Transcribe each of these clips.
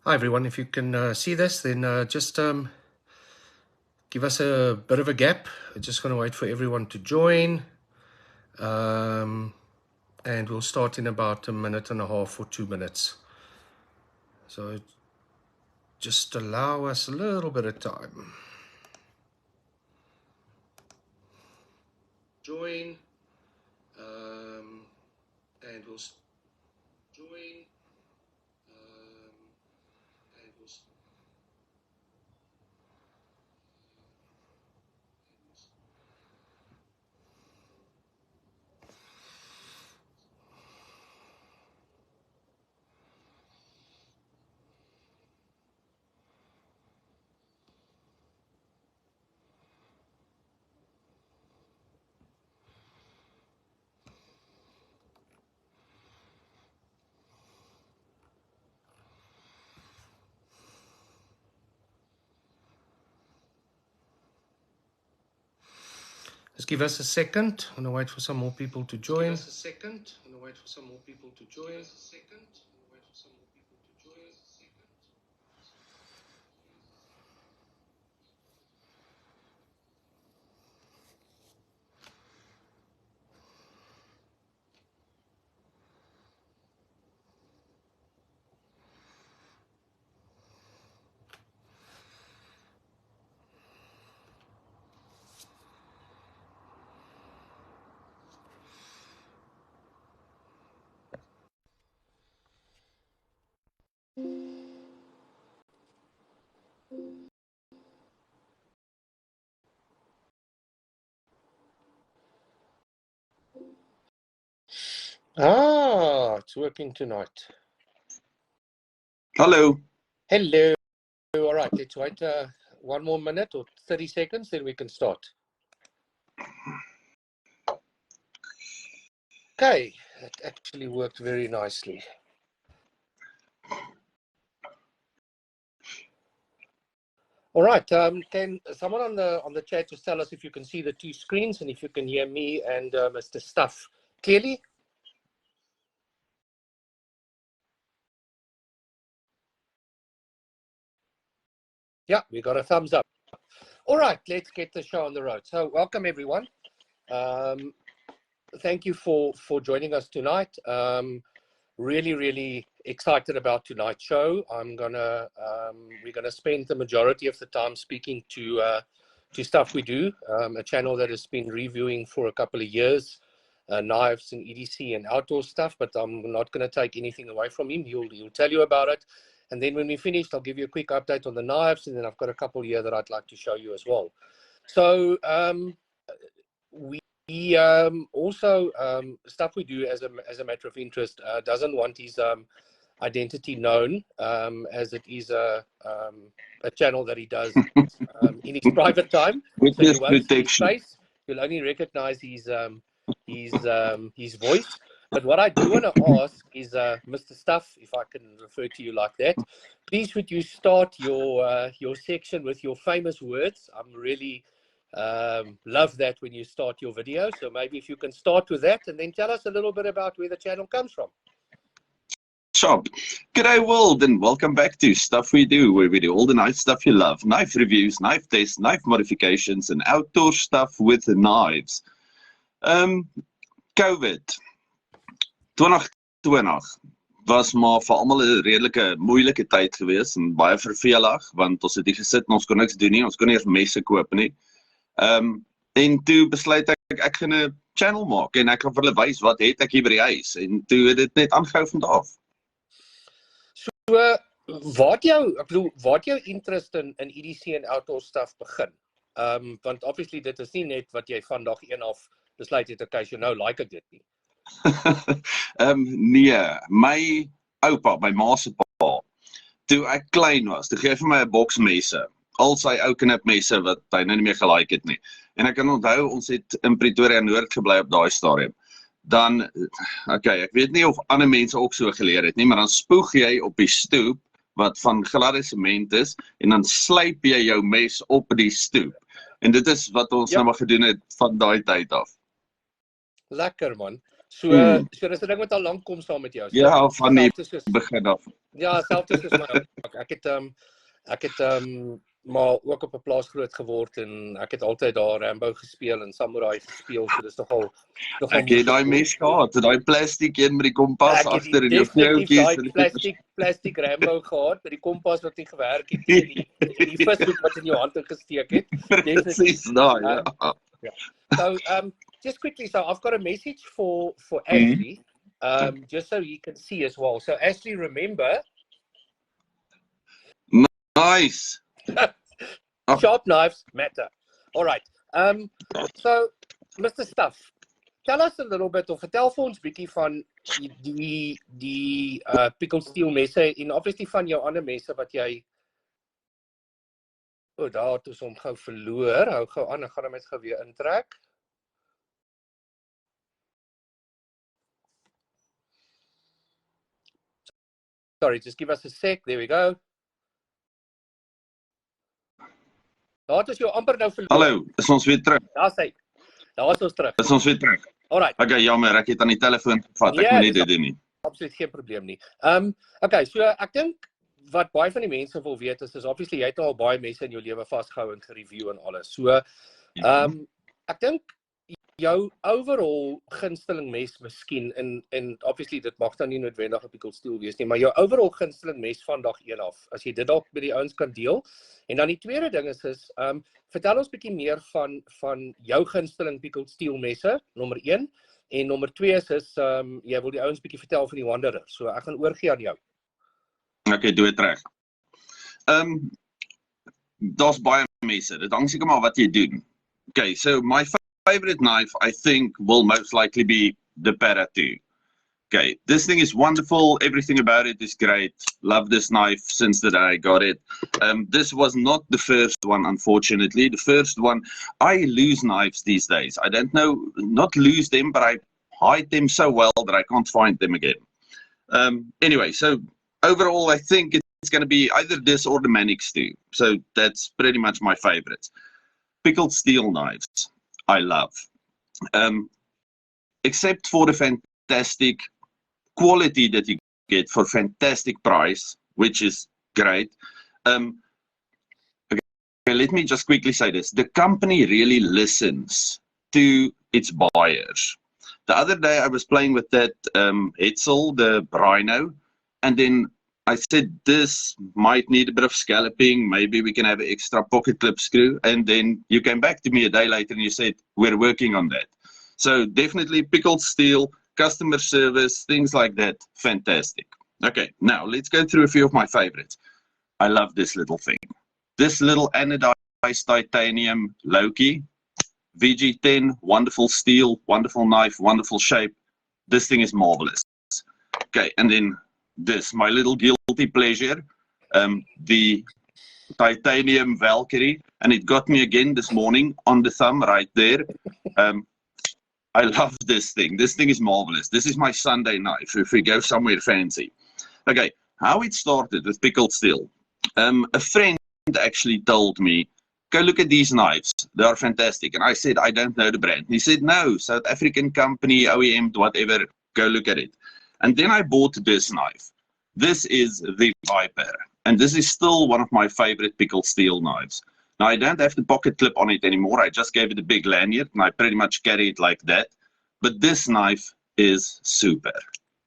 Hi everyone, if you can see this, then just give us a bit of a gap. I'm just going to wait for everyone to join. And we'll start in about a minute and a half or 2 minutes. So just allow us a little bit of time. Join. And we'll join. And we'll just give us a second. I'm going to wait for some more people to join. Give us a second. I'm going to wait for some more people to join. Give us a second. Wait for some more people to join. It's working tonight. Hello. Hello. All right, let's wait one more minute or 30 seconds, then we can start. Okay, that actually worked very nicely. All right, can someone on the chat just tell us if you can see the two screens and if you can hear me and Mr. Stuff clearly? Yeah, we got a thumbs up. All right, let's get the show on the road. So welcome everyone. Thank you for joining us tonight. Really excited about tonight's show. We're gonna spend the majority of the time speaking to Stuff We Do, a channel that has been reviewing for a couple of years, knives and EDC and outdoor stuff. But I'm not gonna take anything away from him. He'll tell you about it, and then when we finish, I'll give you a quick update on the knives, and then I've got a couple here that I'd like to show you as well. So we also Stuff We Do as a matter of interest doesn't want his identity known, as it is a channel that he does in his private time. So you won't see his face. You'll only recognize his voice. But what I do want to ask is, Mr. Stuff, if I can refer to you like that, please would you start your section with your famous words? I'm really love that when you start your video. So maybe if you can start with that and then tell us a little bit about where the channel comes from. Sure. G'day world and welcome back to Stuff We Do, where we do all the knife stuff you love. Knife reviews, knife tests, knife modifications and outdoor stuff with knives. COVID 2020 was maar vir almal 'n redelike moeilike tyd geweest en baie vervelig want ons het hier gesit en ons kon niks doen nie, ons kon nie eens messe koop nie. En toe besluit ek gaan 'n channel maak en ek gaan vir hulle wys wat het ek hier by die huis en toe het dit net aangehou van daar af. So waar het jou interest in EDC en outdoor stuff begin? Want obviously dit is nie net wat jy van dag 1 af besluit het, okay, so nou like ek dit nie. Nee, my oupa, my ma se pa, toe ek klein was, toe gee hy vir my 'n boks messe. Al sy ou knipmesse wat hy nou nie meer gelike het nie. En ek kan onthou, ons het in Pretoria Noord gebly op daai stadium. Dan, okay, ek weet nie of ander mense ook so geleer het nie, maar dan spoeg jy op die stoep, wat van gladde sement is, en dan slyp jy jou mes op die stoep. En dit is wat ons nou maar gedoen het van daai tyd af. Lekker man. So dis 'n ding wat al lank kom saam met jou. Ja, van die begin af. Ja, selfs soos my ook. Ek het maar ook op 'n plaas groot geword en ek het altyd daar Rambo gespeel en Samurai gespeel, so dis nogal Ek het daai mes gehad, daai plastiek een met die kompas Ek het agter in jou definitief knoutjies. daai plastic Rambo gehad met die kompas wat nie gewerk het nie en die vishoek wat in jou hand ingesteek het. Presies daai, ja. So, just quickly, so I've got a message for Ashley, just so he can see as well. So Ashley, remember, Nice. sharp knives matter. All right. So, Mr. Stuff, tell us a little bit, of vertel vir ons bietjie van die pickled steel messe en obviously van jou ander messe wat jy daar het ons hom gou verloor. Hou gou aan, ek gaan hom net gou weer intrek. Sorry, just give us a sec. There we go. Daar het ons jou amper nou verloor. Hallo, is ons weer terug? Daar sê. Daar is ons terug. Is ons weer terug? Alright. Okay, jammer, ek het aan die telefoon gevat. Ek moet nie dit doen nie. Absoluut geen probleem nie. Okay, so ek dink wat baie van die mense wil weet is obviously jy het al baie mense in jou lewe vasgehou en gereview en alles. So ek dink jou overall gunsteling mes miskien en obviously dit mag dan nie noodwendig 'n pickled steel wees nie, maar jou overall gunsteling mes van dag 1 af, as jy dit dalk met die ouens kan deel. En dan die tweede ding is vertel ons bietjie meer van jou gunsteling pickled steel messe, nommer 1, en nommer 2 is jy wil die ouens bietjie vertel van die Wanderer. So ek gaan oorgie aan jou. Okay, doe het reg. Daar's baie messe. Dit hang seker maar wat jy doen. Okay, so my favorite knife, I think, will most likely be the Para 2. Okay, this thing is wonderful. Everything about it is great. Love this knife since the day I got it. This was not the first one, unfortunately. The first one, I lose knives these days. I don't know, not lose them, but I hide them so well that I can't find them again. Anyway, so overall, I think it's going to be either this or the Manix 2. So that's pretty much my favorites. Pickled steel knives, I love. Except for the fantastic quality that you get for fantastic price, which is great. Okay, let me just quickly say this. The company really listens to its buyers. The other day I was playing with that Hetzel, the Rhino, and then I said this might need a bit of scalloping, maybe we can have an extra pocket clip screw, and then you came back to me a day later and you said, we're working on that. So definitely pickled steel, customer service, things like that, fantastic. Okay, now let's go through a few of my favorites. I love this little thing. This little anodized titanium Loki, VG10, wonderful steel, wonderful knife, wonderful shape. This thing is marvelous. Okay, and then this, my little guilty pleasure, the titanium Valkyrie, and it got me again this morning on the thumb right there. I love this thing. This thing is marvelous. This is my Sunday knife if we go somewhere fancy. Okay, how it started with pickled steel. A friend actually told me, go look at these knives. They are fantastic. And I said, I don't know the brand. And he said, no, South African company, OEM, whatever, go look at it. And then I bought this knife. This is the Viper. And this is still one of my favorite pickled steel knives. Now, I don't have the pocket clip on it anymore. I just gave it a big lanyard, and I pretty much carry it like that. But this knife is super.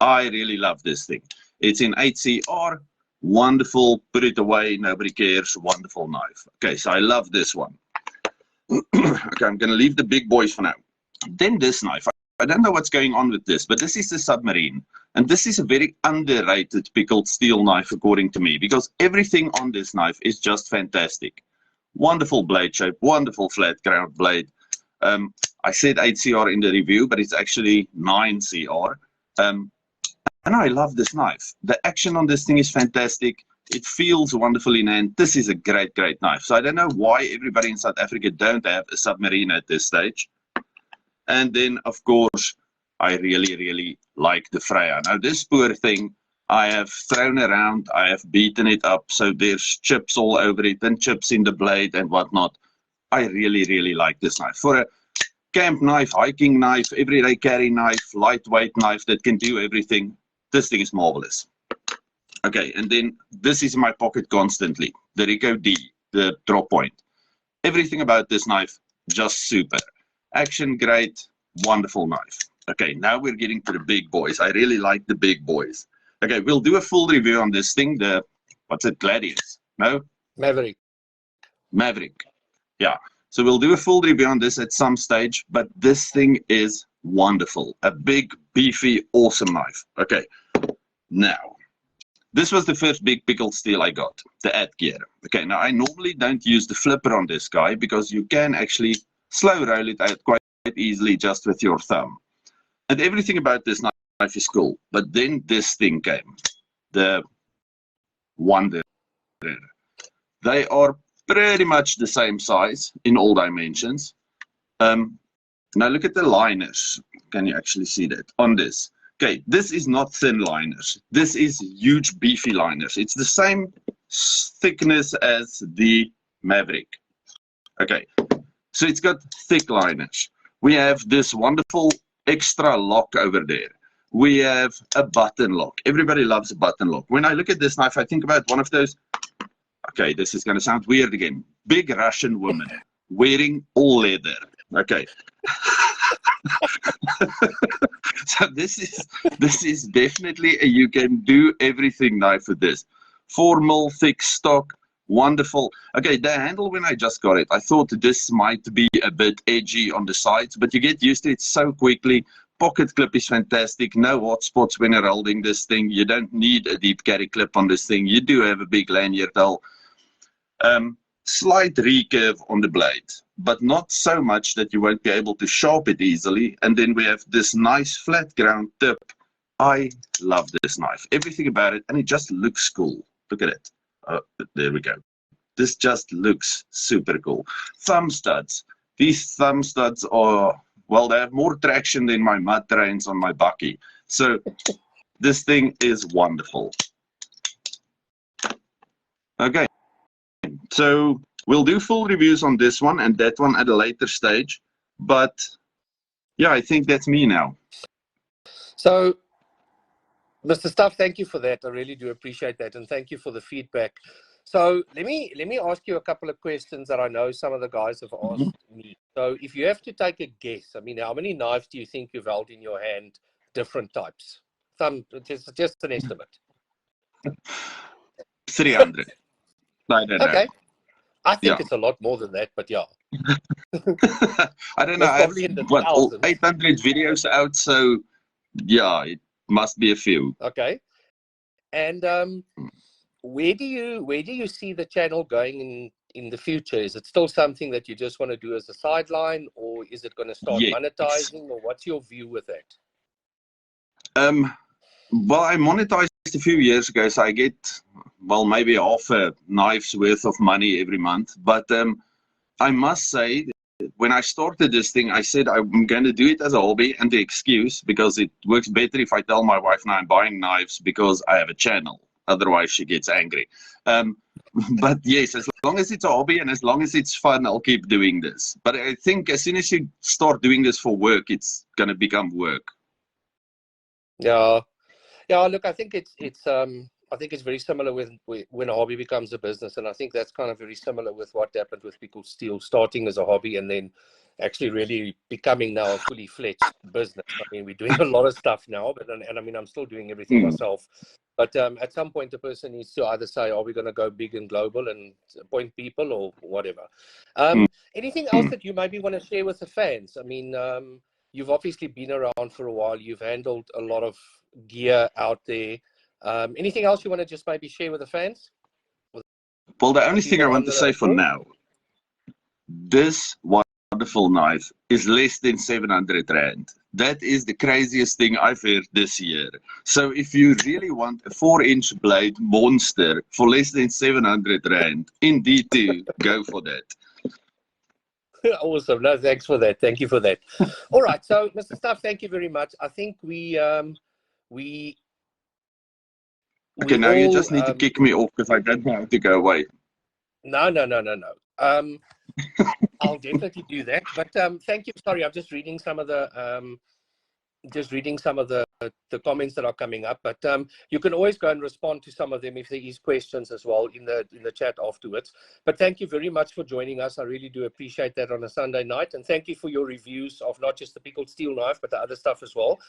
I really love this thing. It's in 8CR. Wonderful. Put it away. Nobody cares. Wonderful knife. Okay, so I love this one. Okay, I'm going to leave the big boys for now. Then this knife. I don't know what's going on with this, but this is the Submarine. And this is a very underrated pickled steel knife, according to me, because everything on this knife is just fantastic. Wonderful blade shape, wonderful flat ground blade. I said 8CR in the review, but it's actually 9CR. And I love this knife. The action on this thing is fantastic. It feels wonderful in hand. This is a great, great knife. So I don't know why everybody in South Africa don't have a Submarine at this stage. And then, of course, I really, really like the Freya. Now, this poor thing, I have thrown around, I have beaten it up, so there's chips all over it, and chips in the blade and whatnot. I really, really like this knife. For a camp knife, hiking knife, everyday carry knife, lightweight knife that can do everything, this thing is marvelous. Okay, and then this is in my pocket constantly. The Rico D, the drop point. Everything about this knife, just super. Action great, wonderful knife. Okay, now we're getting to the big boys. I really like the big boys. Okay, we'll do a full review on this thing. The, what's it, Gladius? No? Maverick. Maverick. Yeah. So we'll do a full review on this at some stage, but this thing is wonderful. A big, beefy, awesome knife. Okay, now, this was the first big pickled steel I got, the Adgear. Okay, now I normally don't use the flipper on this guy because you can actually slow roll it out quite easily just with your thumb. And everything about this knife is cool. But then this thing came, the Wanderer. They are pretty much the same size in all dimensions. Now look at the liners. Can you actually see that on this? Okay, this is not thin liners. This is huge beefy liners. It's the same thickness as the Maverick. Okay, so it's got thick liners. We have this wonderful extra lock over there. We have a button lock. Everybody loves a button lock. When I look at this knife, I think about one of those, okay, this is going to sound weird again, big Russian woman wearing all leather. Okay. So this is definitely a you can do everything knife with this. Formal, thick stock, wonderful. Okay, the handle, when I just got it, I thought this might be a bit edgy on the sides, but you get used to it so quickly. Pocket clip is fantastic. No hot spots when you're holding this thing. You don't need a deep carry clip on this thing. You do have a big lanyard hole. Slight recurve on the blade, but not so much that you won't be able to sharp it easily. And then we have this nice flat ground tip. I love this knife. Everything about it, and it just looks cool. Look at it. There we go. This just looks super cool. Thumb studs. These thumb studs are, well, they have more traction than my mud trains on my bucky. So this thing is wonderful. Okay. So we'll do full reviews on this one and that one at a later stage. But yeah, I think that's me now. So, Mr. Stuff, thank you for that. I really do appreciate that, and thank you for the feedback. So let me ask you a couple of questions that I know some of the guys have asked me. So if you have to take a guess, I mean, how many knives do you think you've held in your hand, different types? Just an estimate. 300. I don't know. Okay. I think it's a lot more than that, but yeah. I don't know. I have, what, 800 videos out, so yeah, it must be a few. Okay. And where do you see the channel going in the future? Is it still something that you just want to do as a sideline, or is it going to start monetizing, or what's your view with that? Well, I monetized a few years ago, so I get, well, maybe half a knife's worth of money every month. But I must say, when I started this thing, I said I'm going to do it as a hobby, and the excuse, because it works better if I tell my wife now I'm buying knives because I have a channel. Otherwise, she gets angry. But yes, as long as it's a hobby and as long as it's fun, I'll keep doing this. But I think as soon as you start doing this for work, it's going to become work. Yeah. Yeah, look, I think it's very similar with when a hobby becomes a business, and I think that's kind of very similar with what happened with Pickled Steel, starting as a hobby and then actually really becoming now a fully fledged business. I mean, we're doing a lot of stuff now, but and I mean, I'm still doing everything myself. But at some point, the person needs to either say, "Are we going to go big and global and appoint people, or whatever?" Anything else that you maybe want to share with the fans? I mean, you've obviously been around for a while. You've handled a lot of gear out there. Anything else you want to just maybe share with the fans? Well, the only thing I want to say for now, this wonderful knife is less than 700 Rand. That is the craziest thing I've heard this year. So if you really want a 4-inch blade monster for less than 700 Rand, indeed to go for that. Awesome. No, thanks for that. Thank you for that. All right. So, Mr. Stuff, thank you very much. I think okay, now you just need to kick me off because I don't know how to go away. No. I'll definitely do that. But thank you. Sorry, I'm just reading some of the just reading some of the comments that are coming up, but you can always go and respond to some of them if there is questions as well in the chat afterwards. But thank you very much for joining us. I really do appreciate that on a Sunday night, and thank you for your reviews of not just the pickled steel knife but the other stuff as well.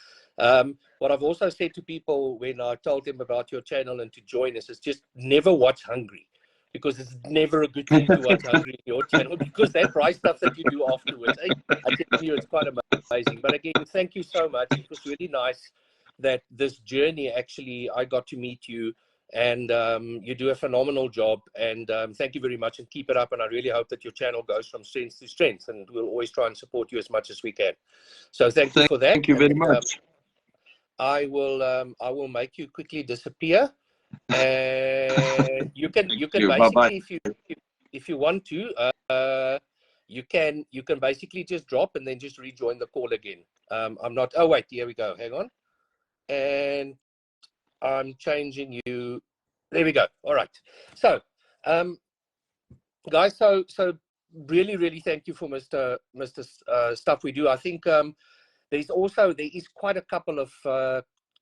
What I've also said to people when I told them about your channel and to join us is just never watch hungry, because it's never a good thing to watch hungry in your channel, because that price stuff that you do afterwards, I tell you, it's quite amazing. But again, thank you so much. It was really nice that this journey, actually, I got to meet you, and you do a phenomenal job, and thank you very much, and keep it up. And I really hope that your channel goes from strength to strength, and we'll always try and support you as much as we can. So thank you for that. Thank you very much. I will make you quickly disappear. And you can basically, if you want to, you can basically just drop and then just rejoin the call again. I'm not. Oh wait, here we go. Hang on, and I'm changing you. There we go. All right. So, guys, so really thank you for Mr. Stuff We Do. I think there is quite a couple of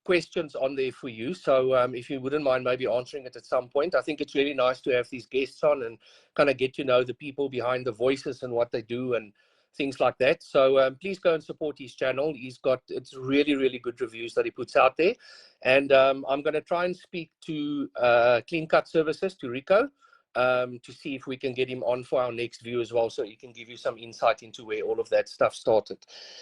questions on there for you, so if you wouldn't mind maybe answering it at some point. I think it's really nice to have these guests on and kind of get to know the people behind the voices and what they do and things like that. So please go and support his channel. It's really good reviews that he puts out there, and I'm going to try and speak to Clean Cut Services, to Rico, to see if we can get him on for our next view as well, so he can give you some insight into where all of that stuff started.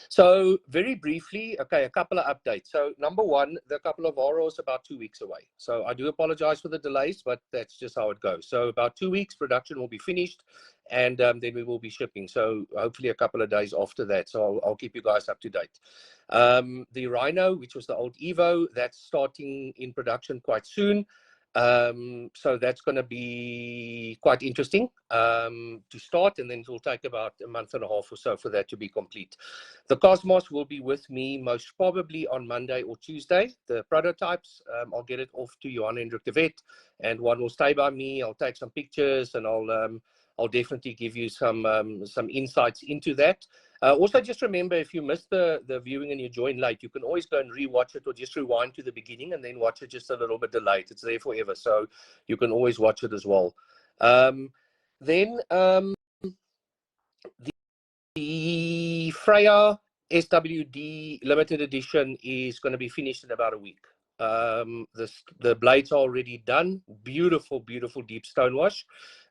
So very briefly, okay, a couple of updates. So number one, the couple of ROs about 2 weeks away. So I do apologize for the delays, but that's just how it goes. So about 2 weeks, production will be finished, and then we will be shipping. So hopefully a couple of days after that. So I'll keep you guys up to date. The Rhino, which was the old Evo, that's starting in production quite soon. So that's going to be quite interesting to start, and then it will take about a month and a half or so for that to be complete. The Cosmos will be with me most probably on Monday or Tuesday. The prototypes, I'll get it off to Johan Hendrik de Wet, and one will stay by me. I'll take some pictures, and I'll definitely give you some insights into that. Also, just remember, if you missed the viewing and you joined late, you can always go and re-watch it, or just rewind to the beginning and then watch it just a little bit delayed. It's there forever, so you can always watch it as well. Then the Freya SWD limited edition is going to be finished in about a week. The blades are already done. Beautiful deep stonewash.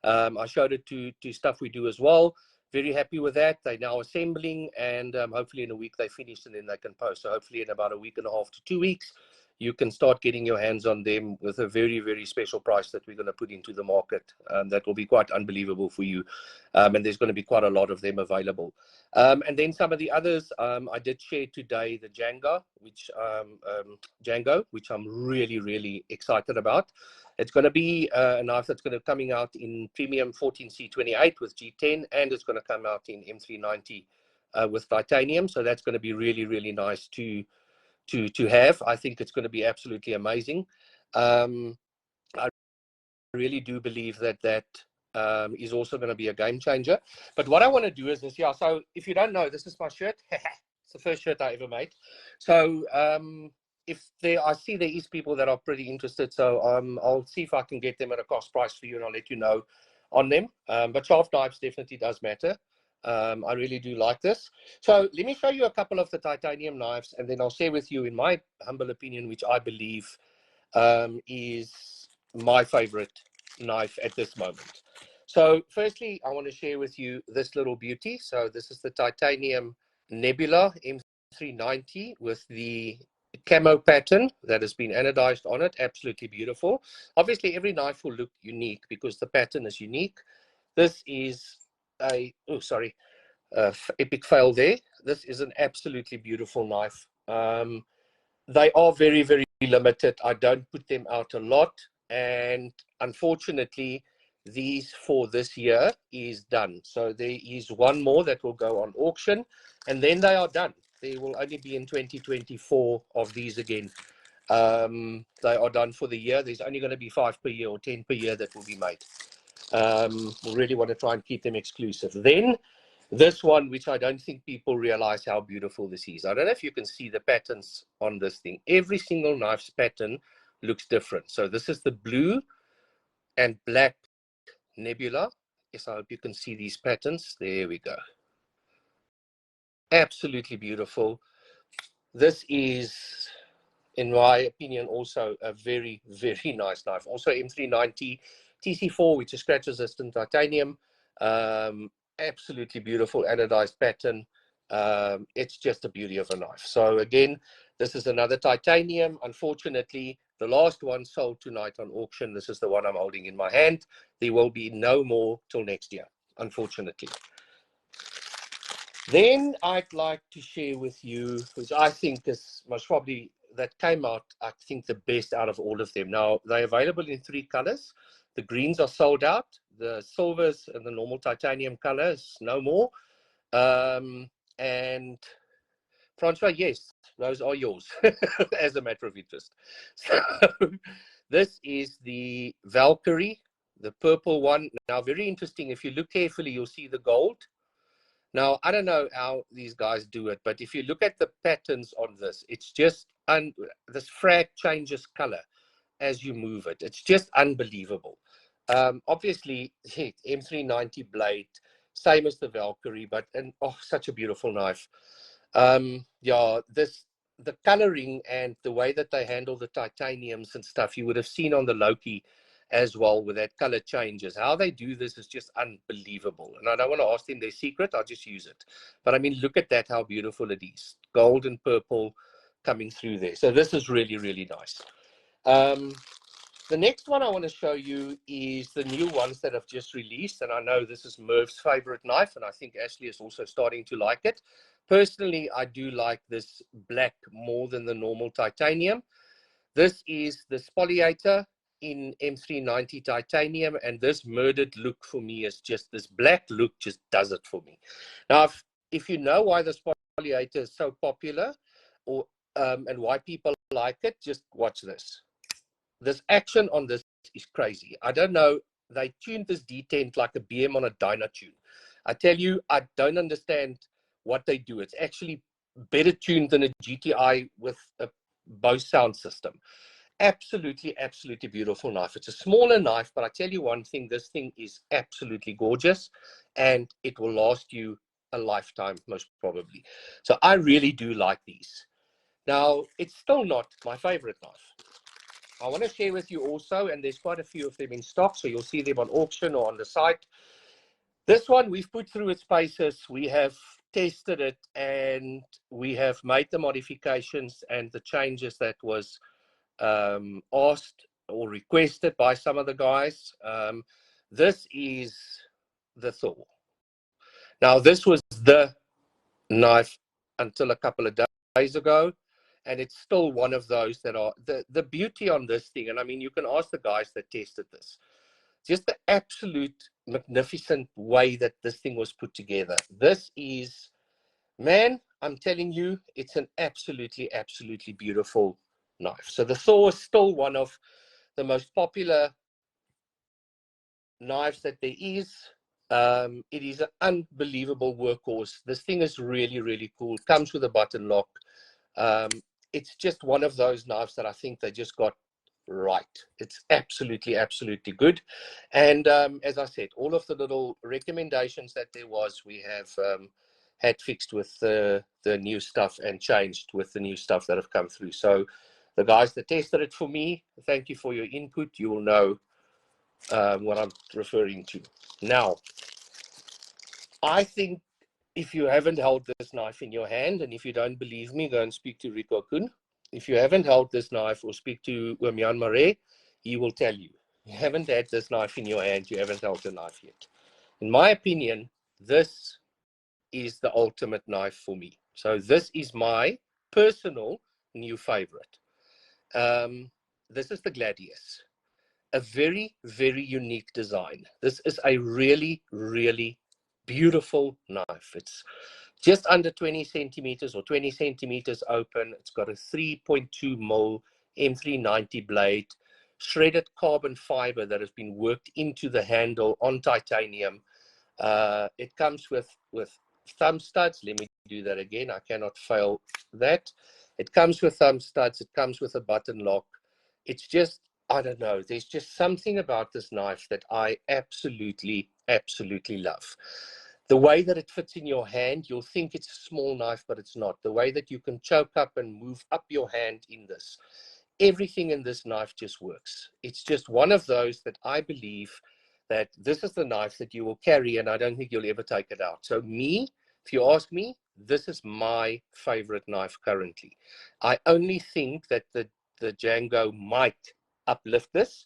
I showed it to Stuff We Do as well. Very happy with that. They're now assembling, and hopefully in a week they finish, and then they can post. So hopefully in about a week and a half to 2 weeks, you can start getting your hands on them with a very special price that we're going to put into the market. That will be quite unbelievable for you. And there's going to be quite a lot of them available. And then some of the others, I did share today the Django, which I'm really excited about. It's going to be a knife that's going to be coming out in premium 14C28 with G10, and it's going to come out in M390 with titanium. So that's going to be really nice to have. I think it's going to be absolutely amazing. I really do believe that is also going to be a game changer. But what I want to do is this. Yeah, so if you don't know, this is my shirt. It's the first shirt I ever made. So I see there is people that are pretty interested, so I'll see if I can get them at a cost price for you, and I'll let you know on them. But shaft knives definitely does matter. I really do like this. So let me show you a couple of the titanium knives, and then I'll share with you, in my humble opinion, which I believe is my favorite knife at this moment. So firstly, I want to share with you this little beauty. So this is the titanium Nebula M390 with the camo pattern that has been anodized on it. Absolutely beautiful. Obviously, every knife will look unique because the pattern is unique. This is epic fail there. This is an absolutely beautiful knife. They are very limited. I don't put them out a lot, and unfortunately these for this year is done. So there is one more that will go on auction, and then they are done. There will only be in 2024 of these again. They are done for the year. There's only going to be 5 per year or 10 per year that will be made. We really want to try and keep them exclusive. Then This one, which I don't think people realize how beautiful this is. I don't know if you can see the patterns on this thing. Every single knife's pattern looks different. So this is the blue and black nebula. Yes, I hope you can see these patterns. There we go. Absolutely beautiful. This is, in my opinion, also a very, very nice knife. Also M390 TC4, which is scratch resistant titanium. Absolutely beautiful anodized pattern. It's just a beauty of a knife. So again, this is another titanium. Unfortunately, the last one sold tonight on auction. This is the one I'm holding in my hand. There will be no more till next year, unfortunately. Then I'd like to share with you, which I think is most probably, that came out, I think, the best out of all of them. Now, they're available in 3 colors. The greens are sold out. The silvers and the normal titanium colors, no more. And Francois, yes, those are yours, as a matter of interest. So this is the Valkyrie, the purple one. Now, very interesting. If you look carefully, you'll see the gold. Now, I don't know how these guys do it, but if you look at the patterns on this, it's just, this frag changes color as you move it. It's just unbelievable. Obviously, M390 blade, same as the Valkyrie, but such a beautiful knife. Yeah, the coloring and the way that they handle the titaniums and stuff, you would have seen on the Loki as well, with that color changes. How they do this is just unbelievable. And I don't want to ask them their secret, I'll just use it. But I mean, look at that, how beautiful it is. Gold and purple coming through there. So this is really, really nice. The next one I want to show you is the new ones that have just released. And I know this is Merv's favorite knife, and I think Ashley is also starting to like it. Personally, I do like this black more than the normal titanium. This is the Spoliator in M390 titanium, and this murdered look for me is just, this black look just does it for me. Now, if you know why the Spoliator is so popular, or and why people like it, just watch this. This action on this is crazy. I don't know, they tuned this detent like a BM on a Dynatune. I tell you, I don't understand what they do. It's actually better tuned than a GTI with a Bose sound system. Absolutely, absolutely beautiful knife. It's a smaller knife, but I tell you one thing, this thing is absolutely gorgeous, and it will last you a lifetime, most probably. So I really do like these. Now, it's still not my favorite knife. I want to share with you also, and there's quite a few of them in stock, so you'll see them on auction or on the site. This one we've put through its paces. We have tested it, and we have made the modifications and the changes that was asked or requested by some of the guys. This is the Thor. Now, this was the knife until a couple of days ago, and it's still one of those that are the beauty on this thing. And I mean, you can ask the guys that tested this, just the absolute magnificent way that this thing was put together. This is, man, I'm telling you, it's an absolutely, absolutely beautiful knife. So the Thor is still one of the most popular knives that there is. It is an unbelievable workhorse. This thing is really, really cool. Comes with a button lock. It's just one of those knives that I think they just got right. It's absolutely, absolutely good. And as I said, all of the little recommendations that there was, we have had fixed with the new stuff and changed with the new stuff that have come through. So the guys that tested it for me, thank you for your input. You will know what I'm referring to. Now, I think if you haven't held this knife in your hand, and if you don't believe me, go and speak to Rico Kun. If you haven't held this knife, or speak to Jan Marais, he will tell you. You haven't had this knife in your hand, you haven't held the knife yet. In my opinion, this is the ultimate knife for me. So this is my personal new favorite. This is the Gladius. A very, very unique design. This is a really, really beautiful knife. It's just under 20 centimeters or 20 centimeters open. It's got a 3.2 mil M390 blade, shredded carbon fiber that has been worked into the handle on titanium. It comes with thumb studs. Let me do that again. I cannot fail that. It comes with thumb studs. It comes with a button lock. It's just, I don't know. There's just something about this knife that I absolutely, absolutely love. The way that it fits in your hand, you'll think it's a small knife, but it's not. The way that you can choke up and move up your hand in this. Everything in this knife just works. It's just one of those that I believe that this is the knife that you will carry, and I don't think you'll ever take it out. So me, if you ask me, this is my favorite knife currently. I only think that the Django might uplift this,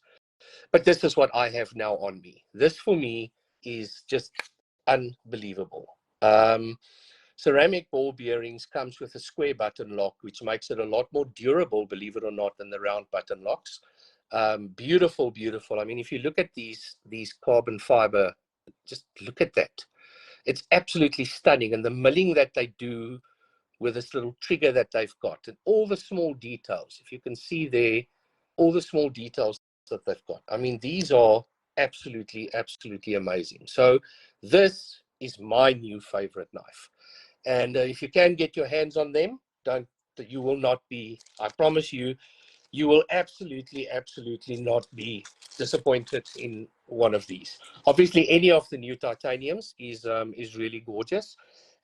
but this is what I have now on me. This for me is just unbelievable. Ceramic ball bearings comes with a square button lock, which makes it a lot more durable, believe it or not, than the round button locks. Beautiful, beautiful. I mean, if you look at these carbon fiber, just look at that. It's absolutely stunning. And the milling that they do with this little trigger that they've got, and all the small details, if you can see there, all the small details that they've got. I mean, these are absolutely, absolutely amazing. So this is my new favorite knife. And if you can get your hands on them, you will not be, I promise you, you will absolutely, absolutely not be disappointed in one of these. Obviously, any of the new titaniums is really gorgeous.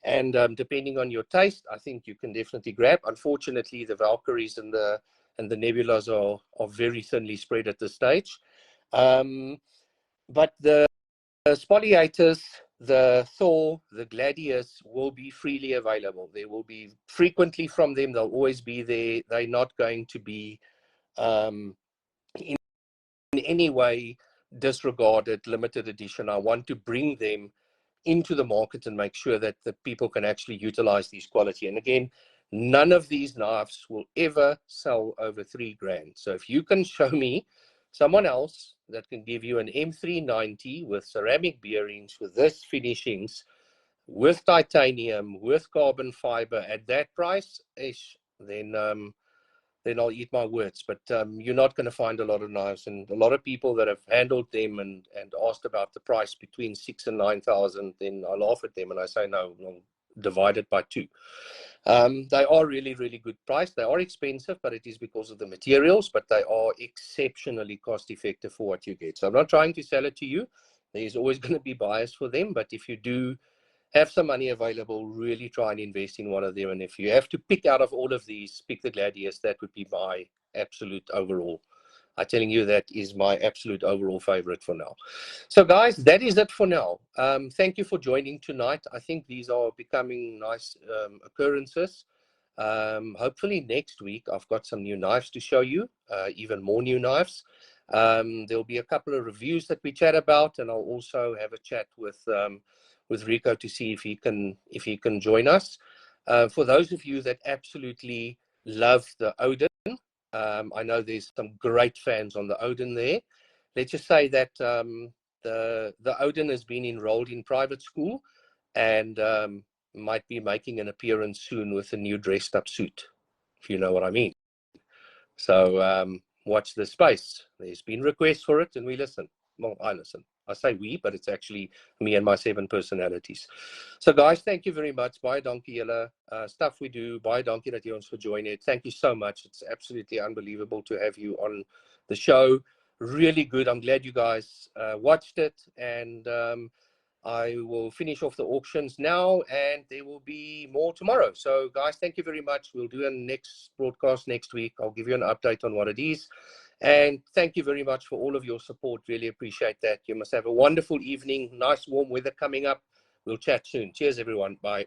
And depending on your taste, I think you can definitely grab. Unfortunately, the Valkyries and the Nebulas are very thinly spread at this stage. But the Spoliators, the Thor, the Gladius will be freely available. There will be frequently from them. They'll always be there. They're not going to be in any way disregarded, limited edition. I want to bring them into the market and make sure that the people can actually utilize these quality. And again, none of these knives will ever sell over $3,000. So if you can show me someone else that can give you an M390 with ceramic bearings, with this finishings, with titanium, with carbon fiber at that price, then I'll eat my words. But you're not going to find a lot of knives, and a lot of people that have handled them and asked about the price between 6,000 and 9,000, then I laugh at them and I say, no, we'll divide it by 2. They are really, really good price. They are expensive, but it is because of the materials, but they are exceptionally cost effective for what you get. So I'm not trying to sell it to you. There's always going to be bias for them, but if you do have some money available, really try and invest in one of them. And if you have to pick out of all of these, pick the Gladius. That would be my absolute overall. I'm telling you, that is my absolute overall favorite for now. So guys, that is it for now. Thank you for joining tonight. I think these are becoming nice occurrences. Hopefully next week I've got some new knives to show you, even more new knives. There'll be a couple of reviews that we chat about, and I'll also have a chat with Rico to see if he can join us. For those of you that absolutely love the Odin, I know there's some great fans on the Odin there. Let's just say that the Odin has been enrolled in private school and might be making an appearance soon with a new dressed up suit, if you know what I mean. So watch this space. There's been requests for it and we listen. Well, I listen. I say we, but it's actually me and my 7 personalities. So guys, thank you very much. Baie dankie julle. Stuff we do. Baie dankie dat jy ons gejoin het. Thank you so much. It's absolutely unbelievable to have you on the show. Really good. I'm glad you guys watched it, and I will finish off the auctions now, and there will be more tomorrow. So guys, thank you very much. We'll do a next broadcast next week. I'll give you an update on what it is. And thank you very much for all of your support. Really appreciate that. You must have a wonderful evening. Nice warm weather coming up. We'll chat soon. Cheers, everyone. Bye.